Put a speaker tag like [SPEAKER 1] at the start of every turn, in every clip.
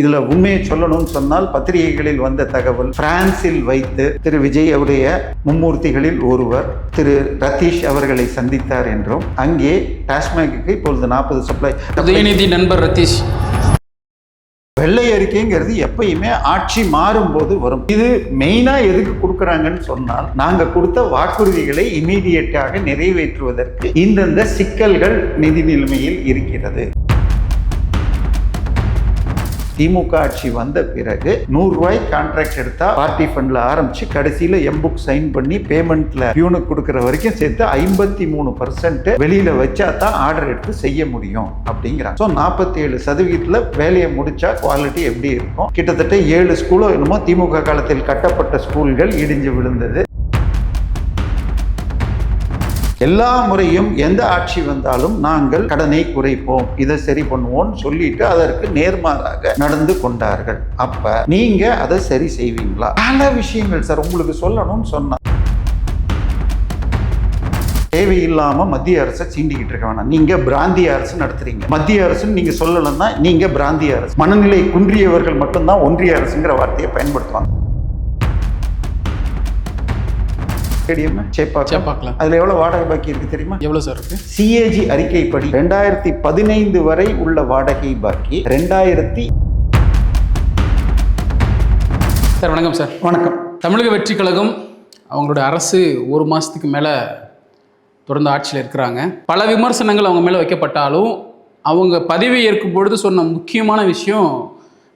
[SPEAKER 1] இதுல உண்மையை சொல்லணும்னு சொன்னால் பத்திரிகைகளில் வந்த தகவல், பிரான்சில் வைத்து திரு விஜய் அவருடைய மும்மூர்த்திகளில் ஒருவர் திரு ரதீஷ் அவர்களை சந்தித்தார் என்றும், அங்கே டாஸ்மாக்கு இப்பொழுது 40 சப்ளை
[SPEAKER 2] உதயநிதி நண்பர் ரதீஷ்.
[SPEAKER 1] வெள்ளை அறிக்கைங்கிறது எப்பயுமே ஆட்சி மாறும்போது வரும். இது மெயினா எதுக்கு கொடுக்குறாங்கன்னு சொன்னால், நாங்க கொடுத்த வாக்குறுதிகளை இமீடியட்டாக நிறைவேற்றுவதற்கு இந்தந்த சிக்கல்கள் நிதி நிலைமையில் இருக்கிறது. திமுக ஆட்சி வந்த பிறகு 100 ரூபாய் கான்ட்ராக்ட் எடுத்தா பார்ட்டி ஃபண்ட்ல ஆரம்பிச்சு கடைசியில எம்புக் சைன் பண்ணி பேமெண்ட்ல பியூனுக்கு கொடுக்குற வரைக்கும் சேர்த்து 53% வெளியில வச்சா தான் ஆர்டர் எடுத்து செய்ய முடியும் அப்படிங்கிறாங்க. ஸோ 47% வேலையை முடிச்சா குவாலிட்டி எப்படி இருக்கும்? கிட்டத்தட்ட 7 ஸ்கூலோ என்னமோ திமுக காலத்தில் கட்டப்பட்ட ஸ்கூல்கள் இடிஞ்சு விழுந்தது. எல்லா முறையும் எந்த ஆட்சி வந்தாலும் நாங்கள் கடனை குறைப்போம், இதை சரி பண்ணுவோம் சொல்லிட்டு அதற்கு நேர்மாறாக நடந்து கொண்டார்கள். அப்ப நீங்க அதை சரி செய்வீங்களா? பல விஷயங்கள் சார் உங்களுக்கு சொல்லணும்னு சொன்னா, தேவையில்லாம மத்திய அரசை சீண்டிக்கிட்டு இருக்க வேணாம். நீங்க பிராந்திய அரசு நடத்துறீங்க. மத்திய அரசுன்னு நீங்க சொல்லலன்னா நீங்க பிராந்திய அரசு. மனநிலை குன்றியவர்கள் மட்டும்தான் ஒன்றிய அரசுங்கிற வார்த்தையை பயன்படுத்துவாங்க. அதுல எவ்வளவு வாடகை பாக்கி இருக்கு தெரியுமா?
[SPEAKER 2] எவ்வளவு சார் இருக்கு?
[SPEAKER 1] சிஏஜி அறிக்கைப்படி 2015 வரை உள்ள வாடகை பாக்கி 2000.
[SPEAKER 2] சார் வணக்கம் சார்.
[SPEAKER 1] வணக்கம்.
[SPEAKER 2] தமிழக வெற்றி கழகம் அவங்களுடைய அரசு 1 மாசத்துக்கு மேல தொடர்ந்து ஆட்சியில் இருக்கிறாங்க. பல விமர்சனங்கள் அவங்க மேல வைக்கப்பட்டாலும் அவங்க பதவி ஏற்கும் பொழுது சொன்ன முக்கியமான விஷயம்,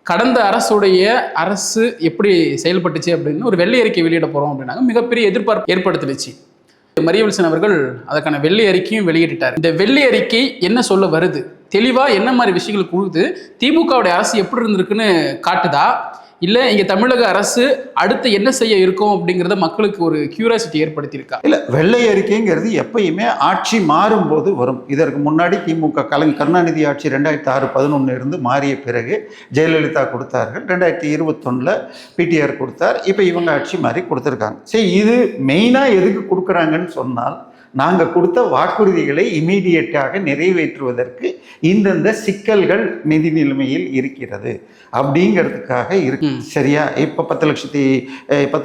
[SPEAKER 2] கடந்த அரசு எப்படி செயல்பட்டுச்சு அப்படின்னு ஒரு வெள்ளை அறிக்கை வெளியிட போகிறோம் அப்படின்னாங்க. மிகப்பெரிய எதிர்பார்ப்பு ஏற்படுத்திடுச்சு. மரியவல்சன் அவர்கள் அதற்கான வெள்ளை அறிக்கையும் வெளியிட்டார். இந்த வெள்ளை அறிக்கை என்ன சொல்ல வருது, தெளிவாக என்ன மாதிரி விஷயங்கள் கொடுத்து திமுகவுடைய அரசு எப்படி இருந்திருக்குன்னு காட்டுதா, இல்லை இங்கே தமிழக அரசு அடுத்து என்ன செய்ய இருக்கும் அப்படிங்கிறத மக்களுக்கு ஒரு கியூரியாசிட்டி ஏற்படுத்தியிருக்கா?
[SPEAKER 1] இல்லை, வெள்ளை அறிக்கைங்கிறது எப்பயுமே ஆட்சி மாறும்போது வரும். இதற்கு முன்னாடி திமுக கருணாநிதி ஆட்சி 2006-11 இருந்து மாறிய பிறகு ஜெயலலிதா கொடுத்தார்கள். 2021 பிடிஆர் கொடுத்தார். இப்போ இவங்க ஆட்சி மாறி கொடுத்துருக்காங்க. சரி, இது மெயினாக எதுக்கு கொடுக்குறாங்கன்னு சொன்னால், நாங்கள் கொடுத்த வாக்குறுதிகளை இமீடியட்டாக நிறைவேற்றுவதற்கு இந்தந்த சிக்கல்கள் நிதி நிலைமையில் இருக்கிறது அப்படிங்கிறதுக்காக இருக்கு. சரியா? இப்போ 10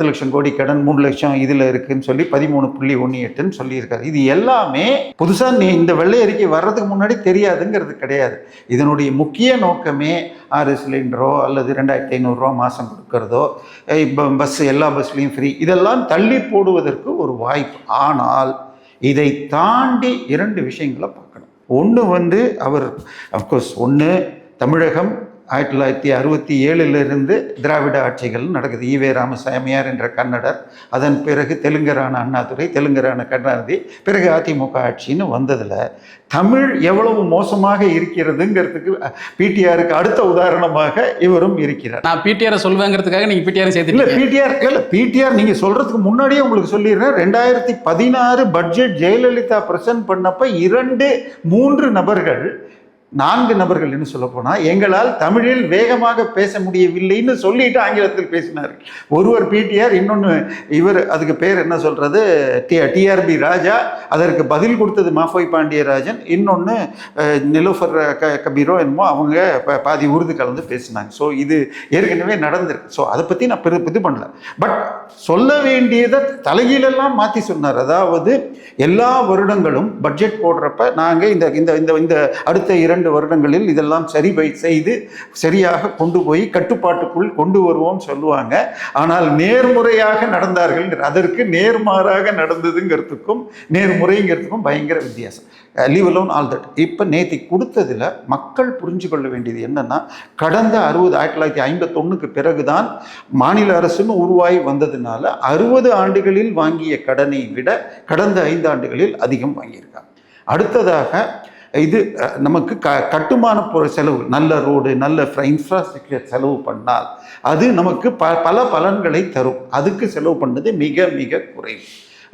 [SPEAKER 1] லட்சம் கோடி கடன், 3 லட்சம் இதில் இருக்குன்னு சொல்லி 13.18 சொல்லியிருக்காரு. இது எல்லாமே புதுசாக இந்த வெள்ளை அறிக்கை வர்றதுக்கு முன்னாடி தெரியாதுங்கிறது கிடையாது. இதனுடைய முக்கிய நோக்கமே 6 சிலிண்டரோ அல்லது 2500 ரூபா மாதம் கொடுக்கறதோ, இப்போ பஸ் எல்லா பஸ்லையும் ஃப்ரீ, இதெல்லாம் தள்ளி போடுவதற்கு ஒரு வாய்ப்பு. ஆனால் இதை தாண்டி 2 விஷயங்களை பார்க்கணும். ஒன்று அவர் அஃப்கோர்ஸ் தமிழகம் 1967 திராவிட ஆட்சிகள் நடக்குது. ஈவே ராமசாமியார் என்ற கன்னடர், அதன் பிறகு தெலுங்கரான அண்ணாதுரை, தெலுங்கரான கருணாநிதி, பிறகு அதிமுக ஆட்சின்னு வந்ததில் தமிழ் எவ்வளவு மோசமாக இருக்கிறதுங்கிறதுக்கு பிடிஆருக்கு அடுத்த உதாரணமாக இவரும் இருக்கிறார்.
[SPEAKER 2] நான் பிடிஆரை சொல்வேங்கிறதுக்காக நீங்கள் பிடிஆர் சேர்த்து
[SPEAKER 1] இல்லை, பிடிஆர் நீங்கள் சொல்றதுக்கு முன்னாடியே உங்களுக்கு சொல்லிடுறேன். 2016 பட்ஜெட் ஜெயலலிதா பிரசன்ட் பண்ணப்ப 2-3 நபர்கள், 4 நபர்கள் என்ன சொல்ல போனால், எங்களால் தமிழில் வேகமாக பேச முடியவில்லைன்னு சொல்லிட்டு ஆங்கிலத்தில் பேசினார். ஒருவர் பிடிஆர், இன்னொன்று இவர், அதுக்கு பேர் என்ன சொல்றது, டிஆர்பி ராஜா, அதற்கு பதில் கொடுத்தது மாஃபோய் பாண்டியராஜன், இன்னொன்று நிலோஃபர் கபீரோ என்னமோ, அவங்க பாதி உருது கலந்து பேசினாங்க. ஸோ இது ஏற்கனவே நடந்திருக்கு. ஸோ அதை பற்றி நான் இது பண்ணல. பட் சொல்ல வேண்டியதை தலைகீழெல்லாம் மாற்றி சொன்னார். அதாவது எல்லா வருடங்களும் பட்ஜெட் போடுறப்ப நாங்கள் இந்த அடுத்த 2 வருடங்களில் இதெல்லாம் செய்து சரியாக கொண்டு போய் கட்டுப்பாட்டுக்குள் கொண்டு வருவோம் சொல்லுவாங்க. ஆனால் நேர்முறையாக நடந்தார்கள், அதற்கு நேர்மாறாக நடந்ததுங்கிறதுக்கும் நேர்முறைங்கிறதுக்கும் பயங்கர வித்தியாசம். Leave alone all that. இப்போ நேற்று கொடுத்ததில் மக்கள் புரிஞ்சு கொள்ள வேண்டியது என்னன்னா, கடந்த 1951 பிறகுதான் மாநில அரசுன்னு உருவாகி வந்ததுனால 60 ஆண்டுகளில் வாங்கிய கடனை விட கடந்த 5 ஆண்டுகளில் அதிகம் வாங்கியிருக்காங்க. அடுத்ததாக இது நமக்கு கட்டுமான செலவு, நல்ல ரோடு, நல்ல இன்ஃப்ராஸ்ட்ரக்சர் செலவு பண்ணால் அது நமக்கு பல பலன்களை தரும். அதுக்கு செலவு பண்ணது மிக மிக குறைவு.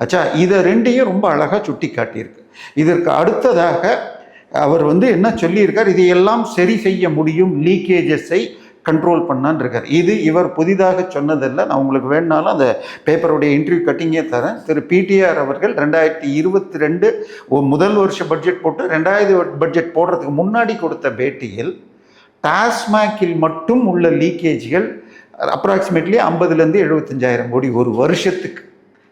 [SPEAKER 1] ஆச்சா, இதை 2ஐயும் ரொம்ப அழகாக சுட்டி காட்டியிருக்கு. இதற்கு அடுத்ததாக அவர் என்ன சொல்லியிருக்கார், இதையெல்லாம் சரி செய்ய முடியும், லீக்கேஜஸை கண்ட்ரோல் பண்ணான்னு இருக்கார். இது இவர் புதிதாக சொன்னதில்லை. நான் உங்களுக்கு வேணுனாலும் அந்த பேப்பருடைய இன்டர்வியூ கட்டிங்கே தரேன். திரு பிடிஆர் அவர்கள் 2022 முதல் வருஷ பட்ஜெட் போட்டு 2வது பட்ஜெட் போடுறதுக்கு முன்னாடி கொடுத்த பேட்டியில் டாஸ்மாகில் மட்டும் உள்ள லீக்கேஜ்கள் அப்ராக்சிமேட்லி 50,000 75,000 கோடி ஒரு வருஷத்துக்கு.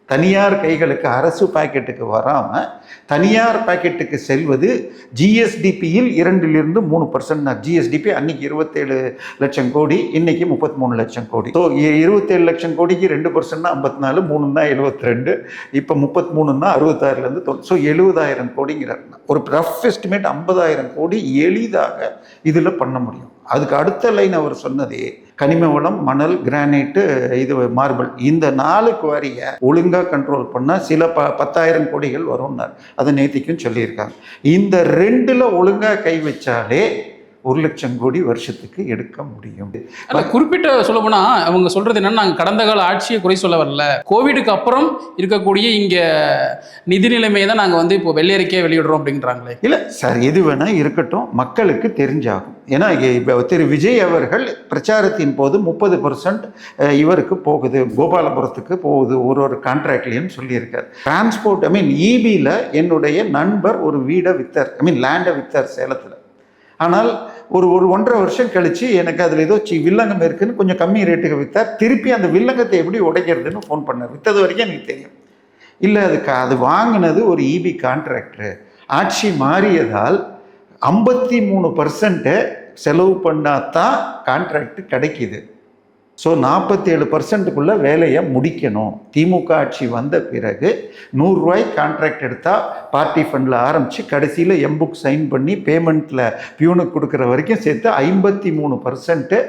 [SPEAKER 1] தனியார் கைகளுக்கு, அரசு பாக்கெட்டுக்கு வராமல் தனியார் பாக்கெட்டுக்கு செல்வது ஜிஎஸ்டிபியில் 2% 3% தான். ஜிஎஸ்டிபி அன்னைக்கு 27 லட்சம் கோடி, இன்னைக்கு 33 லட்சம் கோடி. ஸோ 27 லட்சம் கோடிக்கு 2%னா 54, 3ன்னா 72, இப்போ 33ன்னா 66லேருந்து ஸோ 70,000 கோடிங்கிறார். ஒரு ரஃப் எஸ்டிமேட் 50,000 கோடி எளிதாக இதில் பண்ண முடியும். அதுக்கு அடுத்த லைன் அவர் சொன்னதே கனிம வளம், மணல், கிரானைட்டு, இது மார்பிள், இந்த 4 குவாரியை ஒழுங்காக கண்ட்ரோல் பண்ணால் சில 10,000 கோடிகள் வரும்னார். அதை நேத்திக்கும் சொல்லியிருக்காங்க. இந்த 2ல் ஒழுங்காக கை வச்சாலே 1 லட்சம் கோடி வருஷத்துக்கு எடுக்க முடியும்.
[SPEAKER 2] குறிப்பிட்ட சொல்ல போனா அவங்க சொல்றது என்னன்னா, நாங்கள் கடந்த கால ஆட்சியை குறை சொல்ல வரல, கோவிடுக்கு அப்புறம் இருக்கக்கூடிய இங்க நிதி நிலைமையை தான் நாங்கள் இப்போ வெள்ளை அறிக்கையை வெளியிடுறோம் அப்படின்றாங்களே.
[SPEAKER 1] இல்லை சார், எது வேணா இருக்கட்டும், மக்களுக்கு தெரிஞ்சாகும். ஏன்னா இப்போ திரு விஜய் அவர்கள் பிரச்சாரத்தின் போது 30% இவருக்கு போகுது, கோபாலபுரத்துக்கு போகுது ஒரு கான்ட்ராக்ட்லேன்னு சொல்லியிருக்கார். டிரான்ஸ்போர்ட் இபியில் என்னுடைய நண்பர் ஒரு வீடை வித்தார், லேண்டை வித்தார் சேலத்தில். ஆனால் ஒரு 1.5 வருஷம் கழித்து எனக்கு அதில் ஏதோ வில்லங்கம் இருக்குதுன்னு கொஞ்சம் கம்மி ரேட்டுக்கு விற்றார். திருப்பி அந்த வில்லங்கத்தை எப்படி உடைக்கிறதுன்னு ஃபோன் பண்ணார். விற்றது வரைக்கும் எனக்கு தெரியும். இல்லை, அது வாங்கினது ஒரு இபி கான்ட்ராக்டரு. ஆட்சி மாறியதால் 53% செலவு பண்ணாதான் கான்ட்ராக்ட் கிடைக்கிது. ஸோ 47%க்குள்ளே வேலையை முடிக்கணும். திமுக ஆட்சி வந்த பிறகு 100 ரூபாய் கான்ட்ராக்ட் எடுத்தால் பார்ட்டி ஃபண்டில் ஆரம்பித்து கடைசியில் எம்புக் சைன் பண்ணி பேமெண்ட்டில் பியூனுக்கு கொடுக்குற வரைக்கும் சேர்த்து 53%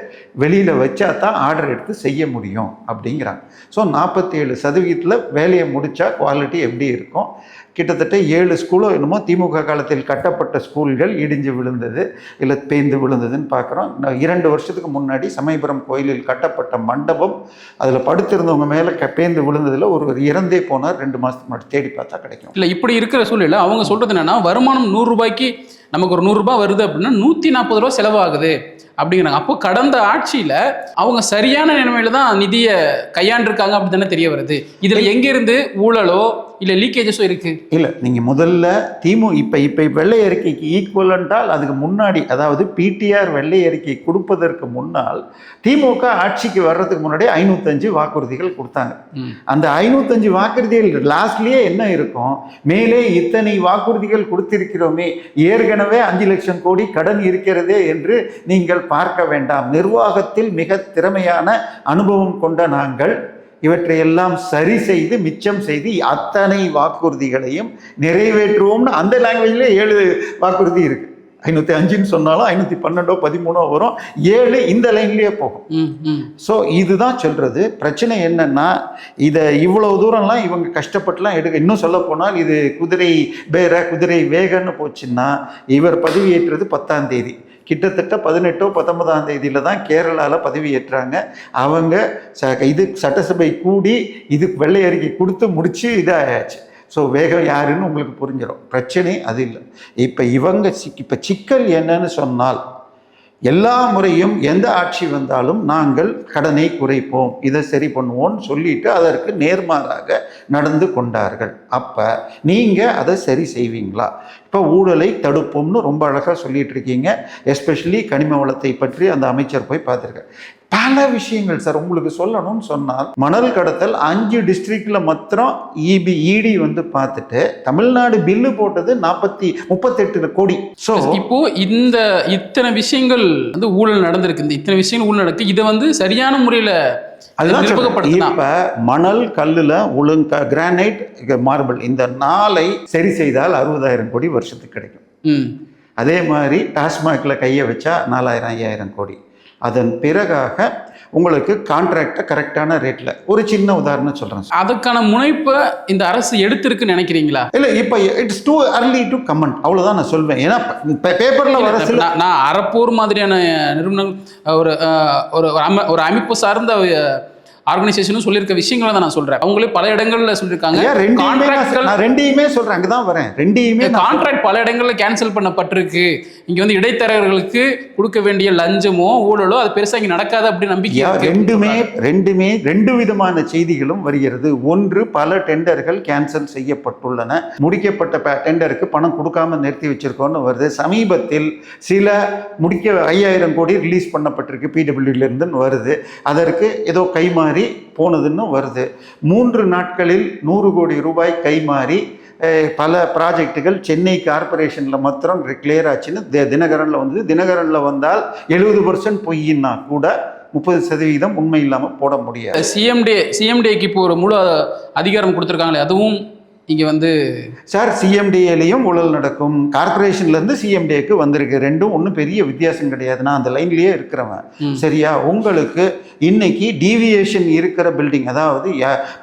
[SPEAKER 1] வெளியில் வச்சா தான் ஆர்டர் எடுத்து செய்ய முடியும் அப்படிங்கிறாங்க. ஸோ 47% வேலையை முடித்தா குவாலிட்டி எப்படி இருக்கும்? கிட்டத்தட்ட 7 ஸ்கூலோ என்னமோ திமுக காலத்தில் கட்டப்பட்ட ஸ்கூல்கள் இடிஞ்சு விழுந்தது, இல்லை பேய்ந்து விழுந்ததுன்னு பார்க்குறோம். 2 வருஷத்துக்கு முன்னாடி சமயபுரம் கோயிலில் கட்டப்பட்ட மண்டபம், அதில் படுத்திருந்தவங்க மேலே பேய்ந்து விழுந்ததில் ஒரு இறந்தே போனார். 2 மாதத்துக்கு முன்னாடி தேடி பார்த்தா கிடைக்கும்.
[SPEAKER 2] இல்லை, இப்படி இருக்கிற சூழ்நிலை அவங்க சொல்கிறது என்னென்னா, வருமானம் 100 ரூபாய்க்கு நமக்கு ஒரு 100 ரூபாய் வருது அப்படின்னா 140 ரூபா செலவாகுது அப்படிங்கிறாங்க. அப்போ கடந்த ஆட்சியில் அவங்க சரியான நிலைமையில தான் நிதியை கையாண்டிருக்காங்க அப்படி தானே தெரிய வருது. இதில் எங்கேருந்து ஊழலோ இல்லை லீக்கேஜஸோ இருக்குது?
[SPEAKER 1] இல்லை, நீங்கள் முதல்ல இப்போ வெள்ளை அறிக்கைக்கு ஈக்குவலண்டால் அதுக்கு முன்னாடி, அதாவது பிடிஆர் வெள்ளை அறிக்கை கொடுப்பதற்கு முன்னால் திமுக ஆட்சிக்கு வர்றதுக்கு முன்னாடி 505 வாக்குறுதிகள் கொடுத்தாங்க. அந்த 505 வாக்குறுதிகள் லாஸ்ட்லேயே என்ன இருக்கும்? மேலே இத்தனை வாக்குறுதிகள் கொடுத்திருக்கிறோமே, ஏற்கனவே 5 லட்சம் கோடி கடன் இருக்கிறதே என்று நீங்கள் பார்க்க வேண்டாம். நிர்வாகத்தில் மிக திறமையான அனுபவம் கொண்ட நாங்கள் இவற்றையெல்லாம் சரி செய்து மிச்சம் செய்து அத்தனை வாக்குறுதிகளையும் நிறைவேற்றுவோம்னு அந்த லாங்குவேஜில் 7 வாக்குறுதி இருக்கு. 505ன்னு சொன்னாலும் 512 13 வரும், 7 இந்த லைன்லேயே போகும். ஸோ இதுதான் சொல்றது. பிரச்சனை என்னன்னா, இதை இவ்வளவு தூரம்லாம் இவங்க கஷ்டப்பட்டுலாம் எடுக்க, இன்னும் சொல்ல போனால் இது குதிரை குதிரை வேகன்னு போச்சுன்னா, இவர் பதவியேற்றது 10ஆம் தேதி, கிட்டத்தட்ட 18 19ஆம் தேதியில் தான் கேரளாவில் பதவியேற்றாங்க. அவங்க இது சட்டசபை கூடி இது வெள்ளை அறிக்கை கொடுத்து முடிச்சு இதாகிடுச்சு. ஸோ வேகம் யாருன்னு உங்களுக்கு புரிஞ்சிடும். பிரச்சனை அது இல்லை. இப்போ சிக்கல் என்னன்னு சொன்னால், எல்லா முறையும் எந்த ஆட்சி வந்தாலும் நாங்கள் கடனை குறைப்போம், இதை சரி பண்ணுவோம்னு சொல்லிட்டு அதற்கு நேர்மாறாக நடந்து கொண்டார்கள். அப்போ நீங்கள் அதை சரி செய்வீங்களா? இப்போ ஊழலை தடுப்போம்னு ரொம்ப அழகாக சொல்லிட்டு இருக்கீங்க. எஸ்பெஷலி கனிம வளத்தை பற்றி அந்த அமைச்சர் போய் பார்த்துருக்கார். பல விஷயங்கள் சார் உங்களுக்கு சொல்லணும்னு சொன்னால், மணல் கடத்தல் 5 டிஸ்ட்ரிக்ட்ல மாத்திரம் இடி பார்த்துட்டு தமிழ்நாடு பில்லு போட்டது 38 கோடி. ஸோ
[SPEAKER 2] இப்போ இத்தனை விஷயங்கள் ஊழல் நடந்திருக்கு, இத்தனை விஷயங்கள் ஊழல் நடக்கு, இதை சரியான முறையில்
[SPEAKER 1] இப்ப மணல், கல்லுல ஒழுங்கா கிரானைட், மார்பிள், இந்த 4ஐ சரி செய்தால் 60,000 கோடி வருஷத்துக்கு கிடைக்கும். அதே மாதிரி டாஸ்மாக்ல கையை வச்சா 4,000 5,000 கோடி. அதன் பிறகாக உங்களுக்கு கான்ட்ராக்டை கரெக்டான ரேட்ல, ஒரு சின்ன உதாரணம் சொல்றேன்.
[SPEAKER 2] அதுக்கான முனைப்பை இந்த அரசு எடுத்திருக்குன்னு நினைக்கிறீங்களா?
[SPEAKER 1] இல்ல, இப்போ it's too early to comment, அவ்வளவுதான் நான் சொல்வேன். ஏன்னா பேப்பர்ல வர
[SPEAKER 2] நான் அறப்போர் மாதிரியான நிறுவனங்கள் ஒரு அமைப்பு சார்ந்த ஆர்கனைசேஷனும் சொல்லியிருக்க விஷயங்களை தான் நான் சொல்றேன். அவங்களே பல இடங்கள்ல சொல்லியிருக்காங்க.
[SPEAKER 1] நான் ரெண்டையுமே சொல்றேன், அங்கதான் வரேன். ரெண்டையுமே
[SPEAKER 2] கான்ட்ராக்ட் பல இடங்கள்ல கேன்சல் பண்ணப்பட்டிருக்கு. இங்க வந்து இடைத்தரகர்களுக்கு கொடுக்க வேண்டிய லஞ்சமோ ஊழலோ அது பெருசா இங்க நடக்காது அப்படி நம்பிக்கை.
[SPEAKER 1] ரெண்டு விதமான செய்திகளும் வருகிறது. ஒன்று, பல டெண்டர்கள் கேன்சல் செய்யப்பட்டுள்ளன, முடிக்கப்பட்ட டெண்டருக்கு பணம் கொடுக்காம நிறுத்தி வச்சிருக்கோன்னு வருது. சமீபத்தில் சில முடிக்க 5000 கோடி ரிலீஸ் பண்ணப்பட்டிருக்கு PWD இருந்து வருது. அதற்கு ஏதோ கைமாறி போனதுன்னு வருது. 3 நாட்களில் 100 கோடி ரூபாய் கைமாறி பல ப்ராஜெக்டுகள் சென்னை கார்பரேஷனில் மாத்திரம் கிளியர் ஆச்சுன்னு தினகரனில் வந்து, தினகரனில் வந்தால் 70% பொய்யின்னா கூட 30% உண்மை இல்லாமல் போட முடியாது.
[SPEAKER 2] சிஎம்டிக்கு இப்போ ஒரு முழு அதிகாரம் கொடுத்துருக்காங்களே, அதுவும் இங்கே வந்து
[SPEAKER 1] சார் சிஎம்டிஏலையும் ஊழல் நடக்கும், கார்பரேஷன்லேருந்து சிஎம்டிஏக்கு வந்திருக்கு. ரெண்டும் ஒன்றும் பெரிய வித்தியாசம் கிடையாது. நான் அந்த லைன்லேயே இருக்கிறவன். சரியா? உங்களுக்கு இன்னைக்கு டீவியேஷன் இருக்கிற பில்டிங், அதாவது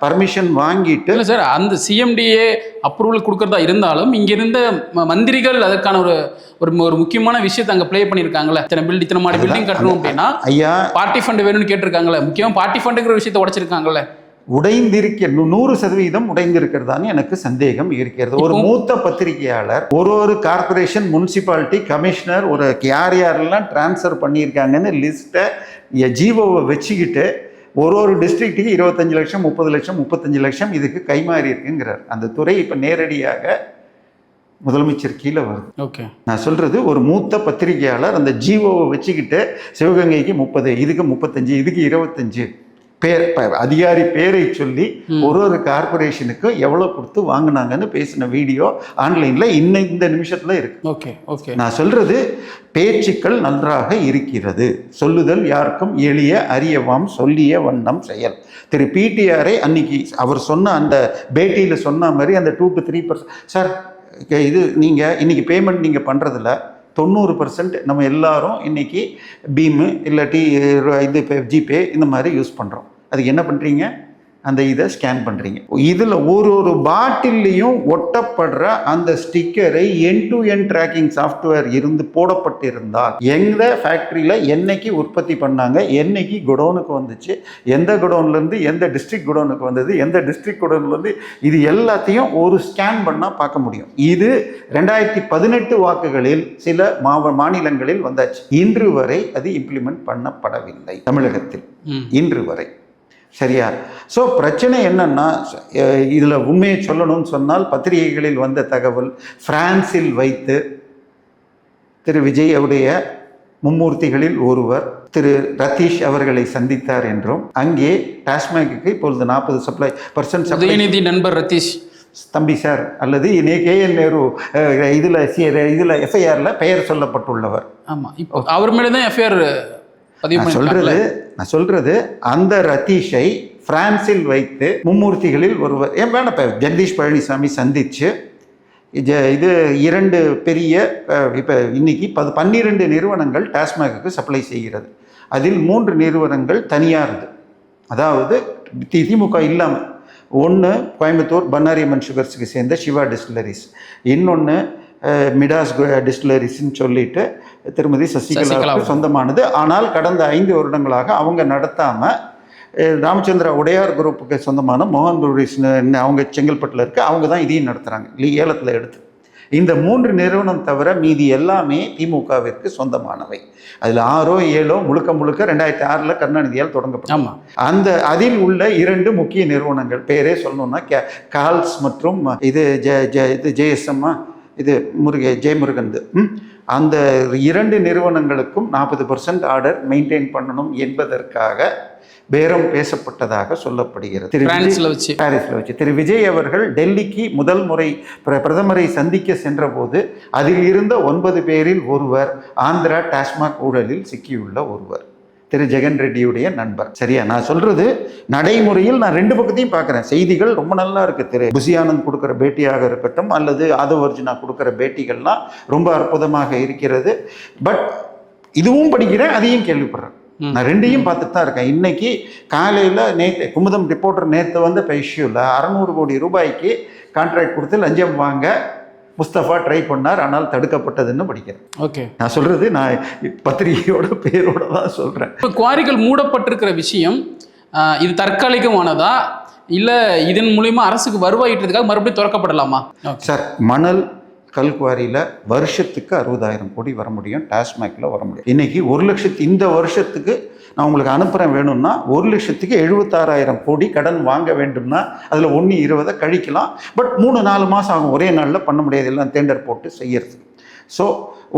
[SPEAKER 1] பர்மிஷன் வாங்கிட்டு
[SPEAKER 2] இல்லை சார், அந்த சிஎம்டிஏ அப்ரூவல் கொடுக்கறதா இருந்தாலும் இங்க இருந்த மந்திரிகள் அதற்கான ஒரு முக்கியமான விஷயத்தை அங்க ப்ளே பண்ணியிருக்காங்களே. இத்தனை மாடி பில்டிங் கட்டணும் அப்படின்னா ஐயா பார்ட்டி ஃபண்ட் வேணும்னு கேட்டிருக்காங்களே. முக்கியமா பார்ட்டி ஃபண்டுங்கிற விஷயத்தை உடைச்சிருக்காங்கல்ல.
[SPEAKER 1] உடைந்திருக்க 100% உடைந்திருக்கிறதான்னு எனக்கு சந்தேகம் இருக்கிறது. ஒரு மூத்த பத்திரிகையாளர் ஒரு கார்பரேஷன், முனிசிபாலிட்டி கமிஷனர் யாரெல்லாம் டிரான்ஸ்ஃபர் பண்ணியிருக்காங்கன்னு லிஸ்ட்டை ஜீவோவை வச்சுக்கிட்டு ஒரு டிஸ்ட்ரிக்ட்டுக்கு 25 லட்சம் 30 லட்சம் 35 லட்சம் இதுக்கு கைமாறி இருக்குங்கிறார். அந்த துறை இப்போ நேரடியாக முதலமைச்சர் கீழே வருது.
[SPEAKER 2] ஓகே,
[SPEAKER 1] நான் சொல்றது ஒரு மூத்த பத்திரிகையாளர் அந்த ஜீவோவை வச்சுக்கிட்டு சிவகங்கைக்கு 30, இதுக்கு 35, இதுக்கு 25 பேர் அதிகாரி பேரை சொல்லி ஒரு கார்பரேஷனுக்கு எவ்வளவு கொடுத்து வாங்கினாங்கன்னு பேசின வீடியோ ஆன்லைன்ல இந்த நிமிஷத்துல இருக்கு.
[SPEAKER 2] ஓகே ஓகே,
[SPEAKER 1] நான் சொல்றது பேச்சுக்கள் நன்றாக இருக்கிறது. சொல்லுதல் யாருக்கும் எளிய அறியவாம் சொல்லிய வண்ணம் செயல். திரு பிடிஆரை அன்னைக்கு அவர் சொன்ன அந்த பேட்டியில சொன்ன மாதிரி அந்த 2 to 3% சார், இது நீங்க இன்னைக்கு பேமெண்ட் நீங்க பண்றதுல 90% நம்ம எல்லாரும் இன்னைக்கு பீமு இல்லாட்டி இது ஜிபே இந்த மாதிரி யூஸ் பண்ணுறோம். அதுக்கு என்ன பண்ணுறீங்க? அந்த இதை ஸ்கேன் பண்ணுறீங்க. இதில் ஒரு பாட்டில்லையும் ஒட்டப்படுற அந்த ஸ்டிக்கரை end-to-end ட்ராக்கிங் சாஃப்ட்வேர் இருந்து போடப்பட்டிருந்தால் எந்த ஃபேக்ட்ரியில் என்னைக்கு உற்பத்தி பண்ணாங்க, என்னைக்கு குடோனுக்கு வந்துச்சு, எந்த குடோன்லேருந்து எந்த டிஸ்ட்ரிக்ட் குடோனுக்கு வந்தது, எந்த டிஸ்ட்ரிக்ட் குடோன்லேருந்து, இது எல்லாத்தையும் ஒரு ஸ்கேன் பண்ணால் பார்க்க முடியும். இது 2018 வாக்குகளில் சில மாநிலங்களில் வந்தாச்சு. இன்று வரை அது இம்ப்ளிமெண்ட் பண்ணப்படவில்லை தமிழகத்தில், இன்று வரை. சரியா? ஸோ பிரச்சனை என்னன்னா, இதில் உண்மையை சொல்லணும்னு சொன்னால் பத்திரிகைகளில் வந்த தகவல், பிரான்சில் வைத்து திரு விஜய் அவருடைய மும்மூர்த்திகளில் ஒருவர் திரு ரதீஷ் அவர்களை சந்தித்தார் என்றும், அங்கே டாஸ்மாக்கு இப்பொழுது 40%
[SPEAKER 2] உதயநிதி நண்பர் ரதீஷ்
[SPEAKER 1] தம்பி சார் அல்லது KN நேரு இதில் எஃப்ஐஆரில் பெயர் சொல்லப்பட்டுள்ளவர்.
[SPEAKER 2] ஆமாம், இப்போ அவர் மேலே தான் எஃப்ஐஆர்.
[SPEAKER 1] நான் சொல்றது அந்த ரதீஷை பிரான்சில் வைத்து மும்மூர்த்திகளில் ஒருவர் வேணா ஜெகதீஷ் பழனிசாமி சந்திச்சு இது 2 பெரிய இப்போ இன்னைக்கு 12 நிறுவனங்கள் டாஸ்மாக்கு சப்ளை செய்கிறது. அதில் 3 நிறுவனங்கள் தனியாருது, அதாவது திமுக இல்லாமல். ஒன்று கோயம்புத்தூர் பன்னாரியம்மன் சுகர்ஸுக்கு சேர்ந்த சிவா டிஸ்டிலரிஸ், இன்னொன்று மிடாஸ் டிஸ்டிலரிஸ்ன்னு சொல்லிட்டு திருமதி சசிகலாவுக்கு சொந்தமானது. ஆனால் கடந்த 5 வருடங்களாக அவங்க நடத்தாமல் ராமச்சந்திரா உடையார் குரூப்புக்கு சொந்தமான மோகன் டூரிஸ்னு அவங்க செங்கல்பட்டில் இருக்கு, அவங்க தான் இதையும் நடத்துகிறாங்க ஏலத்தில் எடுத்து. இந்த 3 நிறுவனம் தவிர மீதி எல்லாமே திமுகவிற்கு சொந்தமானவை. அதில் 6 7 முழுக்க 2006 கருணாநிதியால் தொடங்கப்பட்டது. அதில் உள்ள 2 முக்கிய நிறுவனங்கள் பேரே சொல்லணும்னா கால்ஸ் மற்றும் இது ஜேஎஸ்எம்மா, இது ஜெயமுருகன். அந்த 2 நிறுவனங்களுக்கும் 40% ஆர்டர் மெயின்டைன் பண்ணணும் என்பதற்காக பேரம் பேசப்பட்டதாக சொல்லப்படுகிறது. பாரிஸ்ல வச்சு திரு விஜய் அவர்கள் டெல்லிக்கு முதல் முறை பிரதமரை சந்திக்க சென்ற போது அதில் இருந்த 9 பேரில் ஒருவர் ஆந்திரா டாஸ்மாக் ஊழலில் சிக்கியுள்ள ஒருவர், திரு ஜெகன் ரெட்டியுடைய நண்பர். சரியா? நான் சொல்றது நடைமுறையில் நான் 2 பக்கத்தையும் பார்க்குறேன். செய்திகள் ரொம்ப நல்லா இருக்கு. திரு புசி ஆனந்த் கொடுக்குற பேட்டியாக இருக்கட்டும் அல்லது ஆதவ் அர்ஜுனா கொடுக்குற பேட்டிகள்லாம் ரொம்ப அற்புதமாக இருக்கிறது. பட் இதுவும் படிக்கிறேன், அதையும் கேள்விப்படுறேன். நான் 2ஐயும் பார்த்துட்டு தான் இருக்கேன். இன்னைக்கு காலையில் நேற்று குமுதம் ரிப்போர்ட்டர் நேற்று வந்த இஷ்யூவில் 600 கோடி ரூபாய்க்கு கான்ட்ராக்ட் கொடுத்து லஞ்சம் வாங்க முஸ்தபா ட்ரை பண்ணார், ஆனால் தடுக்கப்பட்டதுன்னு படிக்கிறேன்.
[SPEAKER 2] ஓகே,
[SPEAKER 1] நான் சொல்றது நான் பத்திரிகையோட பேரோட தான் சொல்றேன்.
[SPEAKER 2] இப்போ குவாரிகள் மூடப்பட்டிருக்கிற விஷயம் இது தற்காலிகமானதா இல்லை இதன் மூலிமா அரசுக்கு வருவாய் ஈட்டுறதுக்காக மறுபடியும் திறக்கப்படலாமா?
[SPEAKER 1] சார், மணல் கல்குவாரியில் வருஷத்துக்கு 60,000 கோடி வர முடியும், டாஸ்மாகில் வர முடியும். இன்றைக்கி 1,00,000 இந்த வருஷத்துக்கு நான் உங்களுக்கு அனுப்புகிறேன் வேணும்னா 1,00,000க்கு 76,000 கோடி கடன் வாங்க வேண்டும்னா அதில் 1/20 கழிக்கலாம். பட் 3-4 மாதம் ஆகும், ஒரே நாளில் பண்ண முடியாது, எல்லாம் டெண்டர் போட்டு செய்யறதுக்கு. ஸோ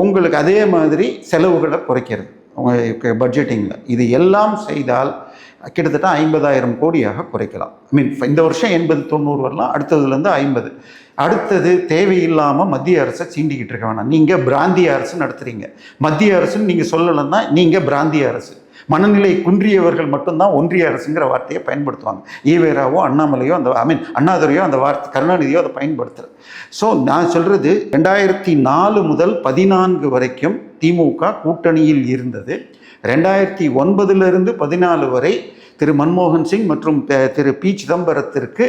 [SPEAKER 1] உங்களுக்கு அதே மாதிரி செலவுகளை குறைக்கிறது உங்களுக்கு பட்ஜெட்டிங்கில். இது எல்லாம் செய்தால் கிட்டத்தட்ட 50,000 கோடியாக குறைக்கலாம். இந்த வருஷம் 80-90 வரலாம், அடுத்ததுலேருந்து 50. அடுத்தது தேவையில்லாமல் மத்திய அரசை சீண்டிக்கிட்டு இருக்க வேணாம். நீங்கள் பிராந்திய அரசு நடத்துகிறீங்க, மத்திய அரசுன்னு நீங்கள் சொல்லலைன்னா நீங்கள் பிராந்திய அரசு. மனநிலை குன்றியவர்கள் மட்டும்தான் ஒன்றிய அரசுங்கிற வார்த்தையை பயன்படுத்துவாங்க. ஈவேராவோ அண்ணாமலையோ அண்ணாதுரையோ அந்த வார்த்தை, கருணாநிதியோ அதை பயன்படுத்துறது. ஸோ நான் சொல்கிறது 2004 முதல் 14 வரைக்கும் திமுக கூட்டணியில் இருந்தது. 2009 14 வரை திரு மன்மோகன் சிங் மற்றும் திரு பி சிதம்பரத்திற்கு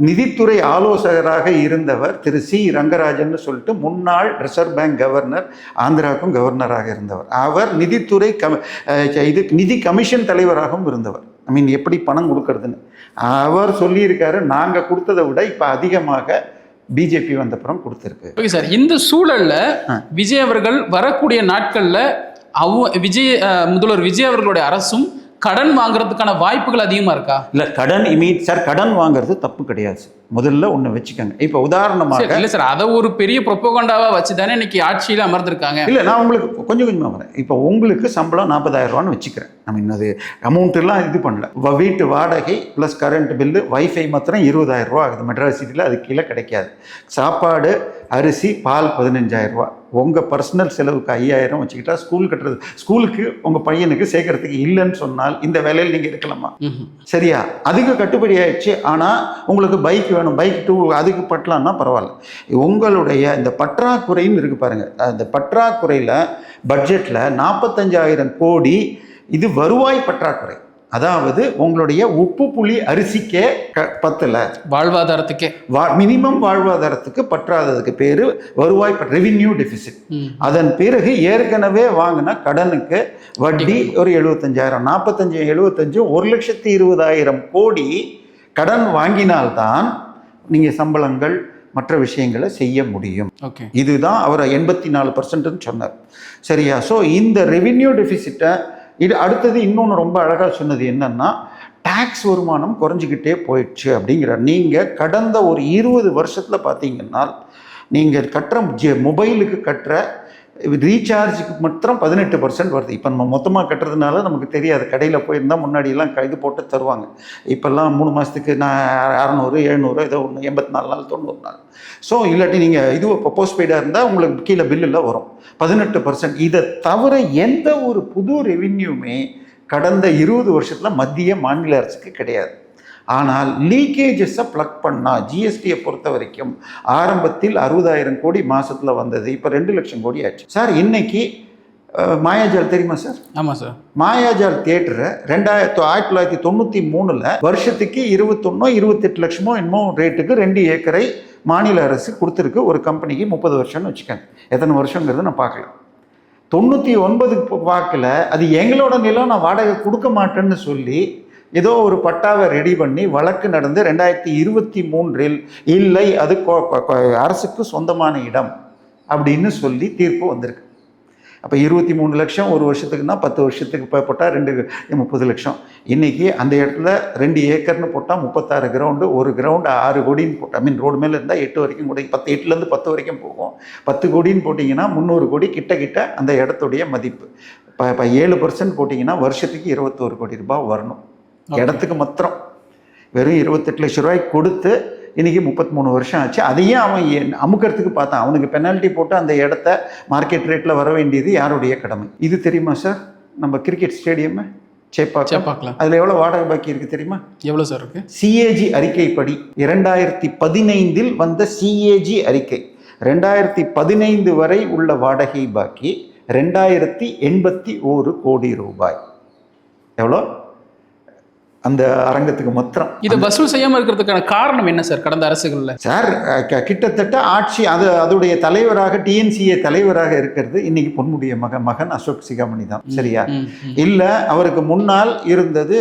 [SPEAKER 1] நிதித்துறை ஆலோசகராக இருந்தவர் திரு சி ரங்கராஜன் சொல்லிட்டு முன்னாள் ரிசர்வ் பேங்க் கவர்னர், ஆந்திராவுக்கும் கவர்னராக இருந்தவர். அவர் நிதித்துறை நிதி கமிஷன் தலைவராகவும் இருந்தவர். எப்படி பணம் கொடுக்கறதுன்னு அவர் சொல்லியிருக்காரு. நாங்கள் கொடுத்ததை விட இப்போ அதிகமாக பிஜேபி வந்தப்புறம் கொடுத்துருக்கு.
[SPEAKER 2] ஓகே சார், இந்த சூழல்ல விஜய் அவர்கள் வரக்கூடிய நாட்கள்ல முதல்வர் விஜய் அவர்களுடைய அரசும் கடன் வாங்குறதுக்கான வாய்ப்புகள் அதிகமா இருக்கா?
[SPEAKER 1] இல்ல, கடன் வாங்குறது தப்பு கிடையாது. முதல்ல ஒண்ணு வச்சுக்கோங்க. இப்ப உதாரணமாக
[SPEAKER 2] இல்ல சார், அதை ஒரு பெரிய ப்ரொபகண்டாவா வச்சுதானே இன்னைக்கு ஆட்சியில அமர்ந்திருக்காங்க.
[SPEAKER 1] இல்ல, நான் உங்களுக்கு கொஞ்சம் கொஞ்சமா வரேன். இப்போ உங்களுக்கு சம்பளம் 40,000 ரூபான்னு வச்சுக்கிறேன். நம்ம இன்னது அமௌண்ட் எல்லாம் இது பண்ணல. வீட்டு வாடகை பிளஸ் கரண்ட் பில்லு, வைஃபை மாத்திரம் 20,000 ரூபா ஆகுது. மெட்ராஸ் சிட்டியில் அது கீழே கிடைக்காது. சாப்பாடு, அரிசி, பால் 15,000 ரூபா. உங்கள் பர்சனல் செலவுக்கு 5,000 வச்சுக்கிட்டா ஸ்கூலுக்கு உங்கள் பையனுக்கு சேர்க்கறதுக்கு இல்லைன்னு சொன்னால் இந்த வேலையில் நீங்கள் இருக்கலாமா? சரியா? அதுக்கு கட்டுப்படி ஆயிடுச்சு. ஆனால் உங்களுக்கு பைக் வேணும், பைக் 2 அதுக்கு பட்டலான்னா பரவாயில்ல. உங்களுடைய இந்த பற்றாக்குறைன்னு இருக்கு பாருங்க. அந்த பற்றாக்குறையில் பட்ஜெட்டில் 45,000 கோடி இது வருவாய் பற்றாக்குறை. அதாவது உங்களுடைய உப்பு புளி அரிசிக்கே பத்தல,
[SPEAKER 2] வாழ்வாதாரத்துக்கே
[SPEAKER 1] மினிமம் வாழ்வாதாரத்துக்கு பற்றாததுக்கு பேரு வருவாய் ரெவின்யூ டெபிசிட். அதன் பிறகு ஏற்கனவே வாங்கின கடனுக்கு வட்டி ஒரு 75,000, 45, 75, 1,20,000 கோடி கடன் வாங்கினால்தான் நீங்க சம்பளங்கள் மற்ற விஷயங்களை செய்ய முடியும். இதுதான் அவர் 84% சொன்னார். சரியா? ஸோ இந்த ரெவின்யூ டெபிசிட்டை இது அடுத்தது இன்னொன்று ரொம்ப அழகாக சொன்னது என்னன்னா, டாக்ஸ் வருமானம் குறைஞ்சிக்கிட்டே போயிடுச்சு அப்படிங்கிறார். நீங்கள் கடந்த ஒரு 20 வருஷத்தில் பார்த்தீங்கன்னா நீங்கள் கட்டுற மொபைலுக்கு கட்டுற ரீசார்ஜுக்கு மாத்திரம் 18% வருது. இப்போ நம்ம மொத்தமாக கட்டுறதுனால நமக்கு தெரியாது. கடையில் போயிருந்தால் முன்னாடியெல்லாம் இது போட்டு தருவாங்க. இப்போல்லாம் 3 மாதத்துக்கு நான் 600, 700 ஏதோ ஒன்று, 84 நாள் 90 நாள். ஸோ இல்லாட்டி நீங்கள் இது இப்போ போஸ்ட்பெய்டாக இருந்தால் உங்களுக்கு கீழே பில்லில் வரும் 18%. இதை தவிர எந்த ஒரு புது ரெவின்யூமே கடந்த 20 வருஷத்தில் மத்திய மாநில அரசுக்கு கிடையாது. ஆனால் லீக்கேஜஸை ப்ளக் பண்ணால் ஜிஎஸ்டியை பொறுத்த வரைக்கும் ஆரம்பத்தில் 60,000 கோடி மாதத்தில் வந்தது, இப்போ 2,00,000 கோடி ஆச்சு. சார், இன்னைக்கு மாயாஜால் தெரியுமா சார்?
[SPEAKER 2] ஆமாம் சார்.
[SPEAKER 1] மாயாஜால் தியேட்டரை 1993 வருஷத்துக்கு 21-28 லட்சமோ என்னமோ ரேட்டுக்கு 2 ஏக்கரை மாநில அரசு கொடுத்துருக்கு. ஒரு கம்பெனிக்கு 30 வருஷம்னு வச்சுக்கோங்க. எத்தனை வருஷங்கிறது நான் பார்க்கல. 99 பார்க்கல. அது எங்களோட நிலம், நான் வாடகை கொடுக்க மாட்டேன்னு சொல்லி ஏதோ ஒரு பட்டாவை ரெடி பண்ணி வழக்கு நடந்து 2023 இல்லை அது அரசுக்கு சொந்தமான இடம் அப்படின்னு சொல்லி தீர்ப்பு வந்திருக்கு. அப்போ 23 லட்சம் ஒரு வருஷத்துக்குன்னா 10 வருஷத்துக்கு போட்டால் 30 லட்சம். இன்றைக்கி அந்த இடத்துல 2 ஏக்கர்னு போட்டால் 36 கிரவுண்டு, ஒரு கிரவுண்டு 6 கோடின்னு போட்டால் ரோடு மேலே இருந்தால் 8 வரைக்கும் கூட 8லேருந்து 10 வரைக்கும் போகும். 10 கோடின்னு போட்டிங்கன்னா 300 கோடி கிட்ட அந்த இடத்துடைய மதிப்பு. இப்போ 7% போட்டிங்கன்னா வருஷத்துக்கு 21 கோடி ரூபாய் வரணும். இடத்துக்கு மாத்திரம் வெறும் 28 லட்சம் ரூபாய்க்கு கொடுத்து இன்றைக்கி 33 வருஷம் ஆச்சு. அதையும் அவன் அமுக்கிறதுக்கு பார்த்தான். அவனுக்கு பெனால்ட்டி போட்டு அந்த இடத்த மார்க்கெட் ரேட்டில் வர வேண்டியது யாருடைய கடமை? இது தெரியுமா சார்? நம்ம கிரிக்கெட் ஸ்டேடியம் சேப்பாக்கலாம், அதில் எவ்வளோ வாடகை பாக்கி இருக்குது தெரியுமா?
[SPEAKER 2] எவ்வளோ சார் இருக்குது?
[SPEAKER 1] சிஏஜி அறிக்கைப்படி 2015 வந்த சிஏஜி அறிக்கை 2015 வரை உள்ள வாடகை பாக்கி 2081 கோடி ரூபாய். எவ்வளோ? அந்த அரங்கத்துக்கு மொத்தம்.
[SPEAKER 2] இதை வசூல் செய்யாமல் இருக்கிறதுக்கான காரணம் என்ன சார் கடந்த அரசுகளில்?
[SPEAKER 1] சார் கிட்டத்தட்ட ஆட்சி அதோடைய தலைவராக டிஎன்சிஏ தலைவராக இருக்கிறது இன்னைக்கு பொன்முடிய மகன் அசோக் சிகாமணி தான், சரியா? இல்லை, அவருக்கு முன்னால் இருந்தது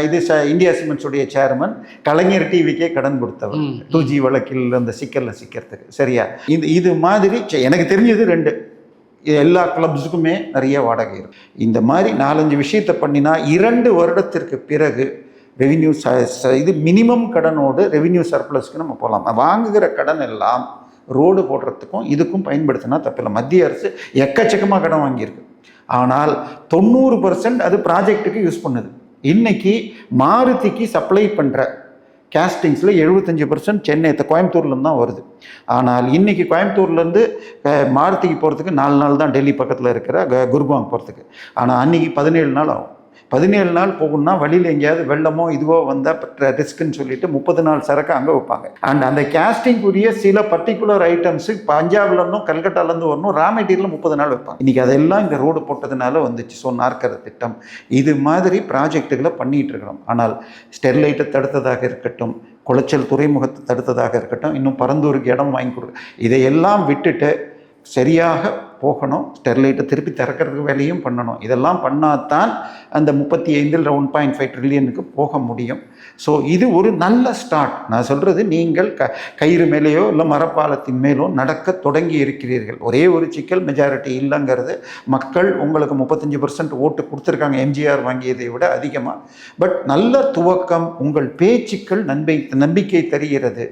[SPEAKER 1] இது இந்தியா சிமெண்ட்ஸுடைய சேர்மன், கலைஞர் டிவிக்கே கடன் கொடுத்தவர் 2G வழக்கில் அந்த சிக்கலில் சிக்கிறதுக்கு, சரியா? இது மாதிரி எனக்கு தெரிஞ்சது 2. எல்லா கிளப்ஸுக்குமே நிறைய வாடகை இருக்கும். இந்த மாதிரி 4-5 விஷயத்தை பண்ணினா 2 வருடத்திற்கு பிறகு ரெவின்யூ இது மினிமம் கடனோடு ரெவின்யூ சர்ப்ளஸ்க்கு நம்ம போகலாம். வாங்குகிற கடன் எல்லாம் ரோடு போடுறதுக்கும் இதுக்கும் பயன்படுத்தினா தப்பில்லை. மத்திய அரசு எக்கச்சக்கமாக கடன் வாங்கியிருக்கு, ஆனால் 90% அது ப்ராஜெக்ட்டுக்கு யூஸ் பண்ணுது. இன்னைக்கு மாருதிக்கு சப்ளை பண்ணுற கேஸ்டிங்ஸில் 75% சென்னை கோயம்புத்தூர்லேருந்து தான் வருது. ஆனால் இன்றைக்கி கோயம்புத்தூர்லேருந்து மாருதிக்கு போகிறதுக்கு 4 நாள் தான், டெல்லி பக்கத்தில் இருக்கிற குர்கான் போகிறதுக்கு. ஆனால் அன்றைக்கி 17 நாள் ஆகும். 17 நாள் போகணும்னா வழியில் எங்கேயாவது வெள்ளமோ இதுவோ வந்தால் ரிஸ்க்குன்னு சொல்லிட்டு 30 நாள் சரக்கு அங்கே வைப்பாங்க. அண்ட் அந்த கேஸ்டிங்குரிய சில பர்டிகுலர் ஐட்டம்ஸு பஞ்சாப்லேருந்தும் கல்கட்டாலேருந்து வரணும், ரா மெட்டீரியல் 30 நாள் வைப்பாங்க. இன்றைக்கி அதெல்லாம் இந்த ரோடு போட்டதுனால வந்துச்சு. ஸோ நாற்கர திட்டம் இது மாதிரி ப்ராஜெக்டுகளை பண்ணிகிட்டு இருக்கிறோம். ஆனால் ஸ்டெர்லைட்டை தடுத்ததாக இருக்கட்டும், குளச்சல் துறைமுகத்தை தடுத்ததாக இருக்கட்டும், இன்னும் பரந்தூருக்கு இடம் வாங்கி கொடுக்க, இதையெல்லாம் விட்டுட்டு சரியாக போகணும். ஸ்டெர்லைட்டை திருப்பி திறக்கிறதுக்கு வேலையும் பண்ணணும். இதெல்லாம் பண்ணாதான் அந்த 35 1.5 ட்ரில்லியனுக்கு போக முடியும். ஸோ இது ஒரு நல்ல ஸ்டார்ட். நான் சொல்கிறது, நீங்கள் கயிறு மேலேயோ இல்லை மரப்பாலத்தின் மேலோ நடக்க தொடங்கி இருக்கிறீர்கள். ஒரே ஒரு சிக்கல், மெஜாரிட்டி இல்லைங்கிறது. மக்கள் உங்களுக்கு 35% ஓட்டு கொடுத்துருக்காங்க, எம்ஜிஆர் வாங்கியதை விட அதிகமாக. பட் நல்ல துவக்கம், உங்கள் பேச்சுக்கள் நம்பிக்கை தருகிறது.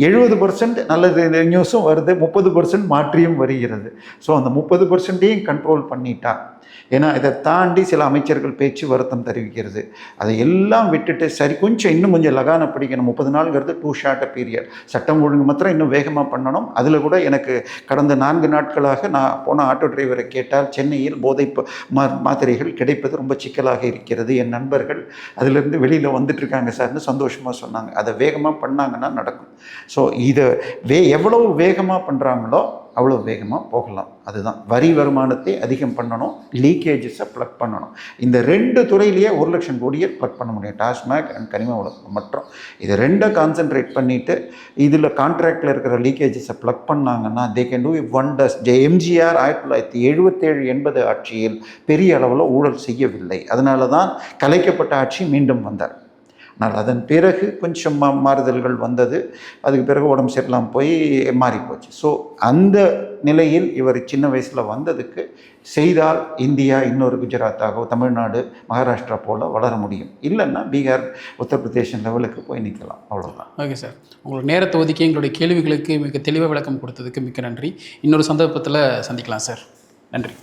[SPEAKER 1] 70% நல்லது நியூஸும் வருது, 30% மாற்றியும் வருகிறது. ஸோ அந்த 30%ஐயும் கண்ட்ரோல் பண்ணிட்டா, ஏன்னா இதை தாண்டி சில அமைச்சர்கள் பேச்சு வருத்தம் தெரிவிக்கிறது. அதை எல்லாம் விட்டுட்டு சரி இன்னும் கொஞ்சம் லகான பிடிக்கணும். 30 நாளுங்கிறது டூ ஷார்ட் அ பீரியட். சட்டம் ஒழுங்கு மாத்திரம் இன்னும் வேகமாக பண்ணணும். அதில் கூட எனக்கு கடந்த 4 நாட்களாக நான் போன ஆட்டோ டிரைவரை கேட்டால் சென்னையில் போதை மாத்திரைகள் கிடைப்பது ரொம்ப சிக்கலாக இருக்கிறது. என் நண்பர்கள் அதிலிருந்து வெளியில் வந்துட்டுருக்காங்க சார்னு சந்தோஷமாக சொன்னாங்க. அதை வேகமாக பண்ணாங்கன்னா நடக்கும். ஸோ இதை எவ்வளவு வேகமாக பண்ணுறாங்களோ அவ்வளோ வேகமாக போகலாம். அதுதான் வரி வருமானத்தை அதிகம் பண்ணணும், லீக்கேஜஸை ப்ளக் பண்ணணும். இந்த 2 துறையிலேயே 1 லட்சம் கோடியை ப்ளக் பண்ண முடியும், டாஸ்மாக் அண்ட் கனிம வளம் மற்றும். இதை 2 கான்சென்ட்ரேட் பண்ணிவிட்டு இதில் கான்ட்ராக்டில் இருக்கிற லீக்கேஜஸை ப்ளக் பண்ணாங்கன்னா they can do wonders. MGR 1977-80 ஆட்சியில் பெரிய அளவில் ஊழல் செய்யவில்லை. அதனால தான் கலைக்கப்பட்ட ஆட்சி மீண்டும் வந்தார். ஆனால் அதன் பிறகு கொஞ்சம் மாறுதல்கள் வந்தது. அதுக்கு பிறகு உடம்பு சரியில்லாமல் போய் மாறி போச்சு. ஸோ அந்த நிலையில் இவர் சின்ன வயசில் வந்ததுக்கு செய்தால் இந்தியா இன்னொரு குஜராத்தாகவோ தமிழ்நாடு மகாராஷ்டிரா போல் வளர முடியும். இல்லைன்னா பீகார் உத்தரப்பிரதேசம் லெவலுக்கு போய் நிற்கலாம். அவ்வளோதான்.
[SPEAKER 2] ஓகே சார், உங்களோட நேரத்தை ஒதுக்கி எங்களுடைய கேள்விகளுக்கு மிக தெளிவாக விளக்கம் கொடுத்ததுக்கு மிக்க நன்றி. இன்னொரு சந்தர்ப்பத்தில் சந்திக்கலாம் சார். நன்றி.